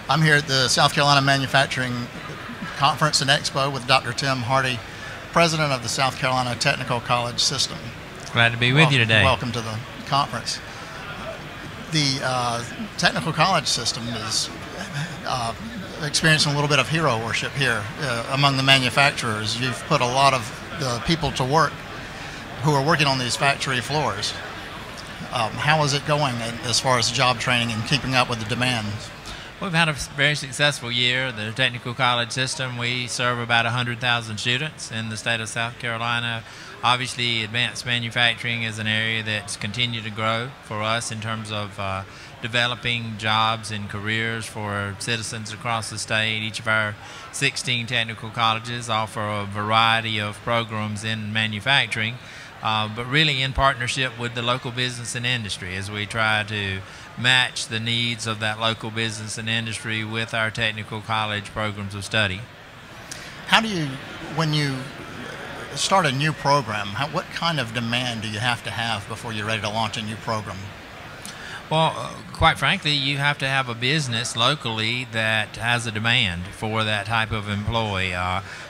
I'm here at the South Carolina Manufacturing Conference and Expo with Dr. Tim Hardee, President of the South Carolina Technical College System. Glad to be with you today. Welcome to the conference. The Technical College System is experiencing a little bit of hero worship here among the manufacturers. You've put a lot of the people to work who are working on these factory floors. How is it going as far as job training and keeping up with the demand? We've had a very successful year. The Technical College System, we serve about 100,000 students in the state of South Carolina. Obviously, advanced manufacturing is an area that's continued to grow for us in terms of developing jobs and careers for citizens across the state. Each of our 16 technical colleges offer a variety of programs in manufacturing, but really in partnership with the local business and industry as we try to match the needs of that local business and industry with our technical college programs of study. How do you, when you start a new program, what kind of demand do you have to have before you're ready to launch a new program? Well, quite frankly, you have to have a business locally that has a demand for that type of employee.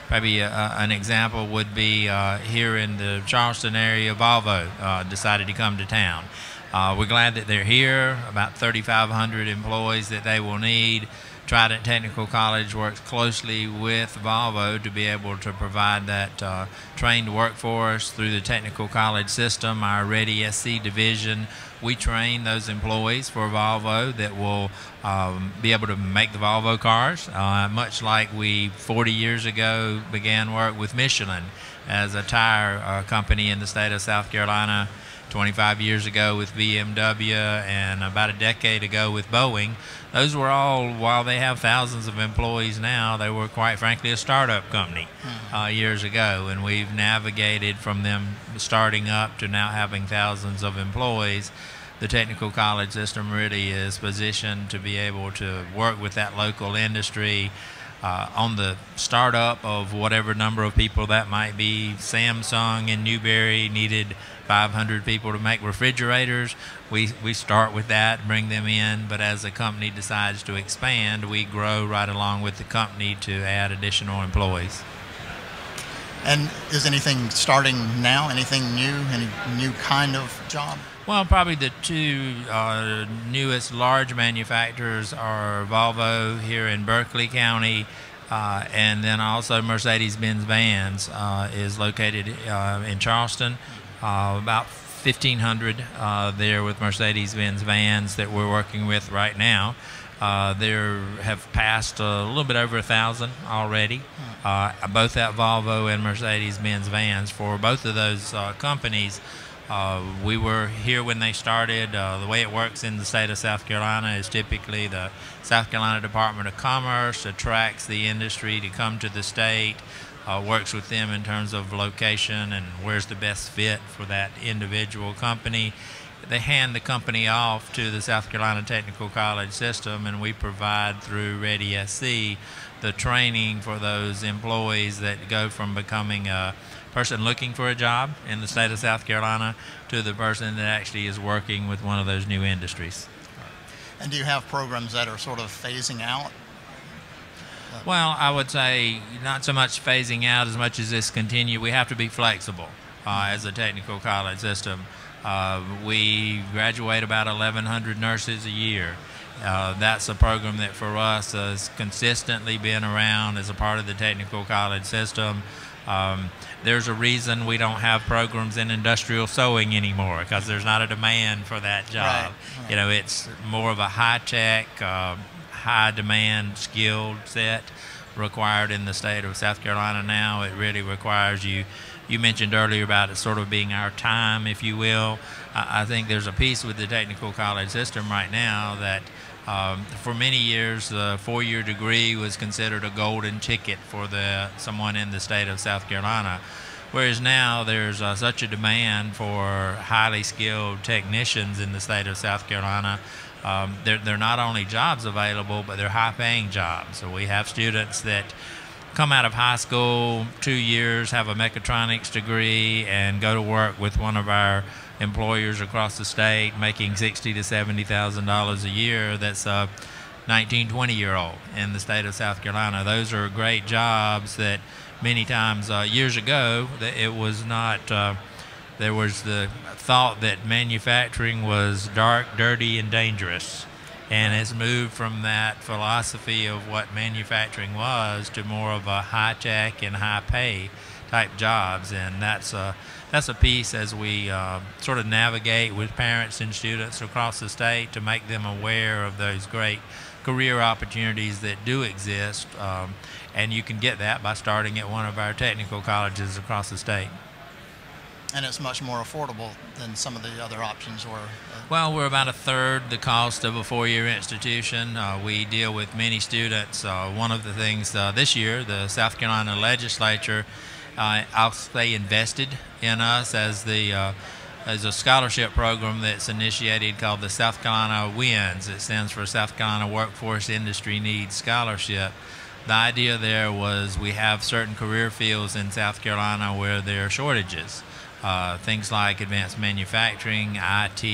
Maybe an example would be here in the Charleston area, Volvo decided to come to town. We're glad that they're here, about 3,500 employees that they will need. Trident Technical College works closely with Volvo to be able to provide that trained workforce through the Technical College System. Our Ready SC division, we train those employees for Volvo that will be able to make the Volvo cars, much like we 40 years ago began work with Michelin as a tire company in the state of South Carolina, 25 years ago with BMW, and about a decade ago with Boeing. Those were all, while they have thousands of employees now, they were quite frankly a startup company years ago, and we've navigated from them starting up to now having thousands of employees. The Technical College System really is positioned to be able to work with that local industry on the startup of whatever number of people that might be. Samsung in Newberry needed 500 people to make refrigerators. We start with that, bring them in, but as the company decides to expand, we grow right along with the company to add additional employees. And is anything starting now, anything new, any new kind of job? Well, probably the two newest large manufacturers are Volvo here in Berkeley County, and then also Mercedes-Benz Vans is located in Charleston. About 1,500 there with Mercedes-Benz Vans that we're working with right now. There have passed a little bit over 1,000 already, both at Volvo and Mercedes-Benz Vans. For both of those companies, we were here when they started. The way it works in the state of South Carolina is typically the South Carolina Department of Commerce attracts the industry to come to the state, works with them in terms of location and where's the best fit for that individual company. They hand the company off to the South Carolina Technical College System, and we provide through Ready SC the training for those employees that go from becoming a person looking for a job in the state of South Carolina to the person that actually is working with one of those new industries. And do you have programs that are sort of phasing out? Well, I would say not so much phasing out as much as this continue. We have to be flexible as a technical college system. We graduate about 1,100 nurses a year. That's a program that for us has consistently been around as a part of the technical college system. There's a reason we don't have programs in industrial sewing anymore, because there's not a demand for that job. Right. You know, it's more of a high-tech, high-demand skilled set required in the state of South Carolina now. It really requires you. You mentioned earlier about it sort of being our time, if you will. I think there's a piece with the technical college system right now that for many years the four-year degree was considered a golden ticket for someone in the state of South Carolina, whereas now there's such a demand for highly skilled technicians in the state of South Carolina. They're not only jobs available, but they're high-paying jobs. So we have students that come out of high school, 2 years, have a mechatronics degree, and go to work with one of our employers across the state, making $60,000 to $70,000 a year. That's 19, 20-year-old in the state of South Carolina. Those are great jobs that many times years ago it was not. There was the thought that manufacturing was dark, dirty, and dangerous, and it's moved from that philosophy of what manufacturing was to more of a high-tech and high-pay type jobs, and that's a piece as we sort of navigate with parents and students across the state to make them aware of those great career opportunities that do exist, and you can get that by starting at one of our technical colleges across the state. And it's much more affordable than some of the other options were. Well, we're about a third the cost of a four-year institution. We deal with many students. One of the things this year, the South Carolina legislature, I'll say, invested in us as a scholarship program that's initiated called the South Carolina WINS. It stands for South Carolina Workforce Industry Needs Scholarship. The idea there was we have certain career fields in South Carolina where there are shortages. Things like advanced manufacturing, IT,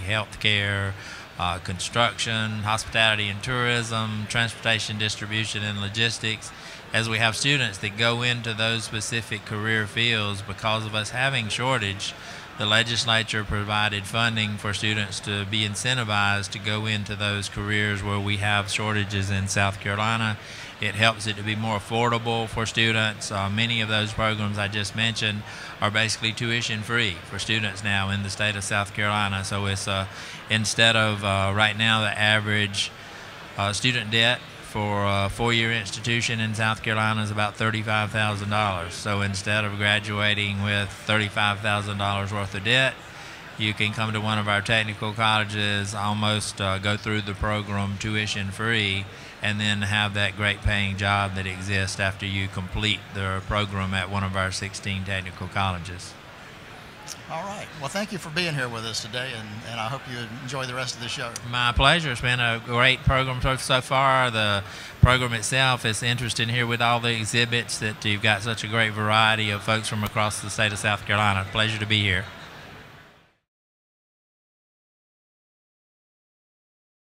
healthcare, construction, hospitality and tourism, transportation, distribution, and logistics. As we have students that go into those specific career fields, because of us having shortage, the legislature provided funding for students to be incentivized to go into those careers where we have shortages in South Carolina. It helps it to be more affordable for students. Many of those programs I just mentioned are basically tuition free for students now in the state of South Carolina. So it's instead of right now the average student debt for a four-year institution in South Carolina is about $35,000. So instead of graduating with $35,000 worth of debt, you can come to one of our technical colleges, almost go through the program tuition free, and then have that great paying job that exists after you complete the program at one of our 16 technical colleges. All right. Well, thank you for being here with us today, and I hope you enjoy the rest of the show. My pleasure. It's been a great program so far. The program itself is interesting here with all the exhibits that you've got such a great variety of folks from across the state of South Carolina. Pleasure to be here.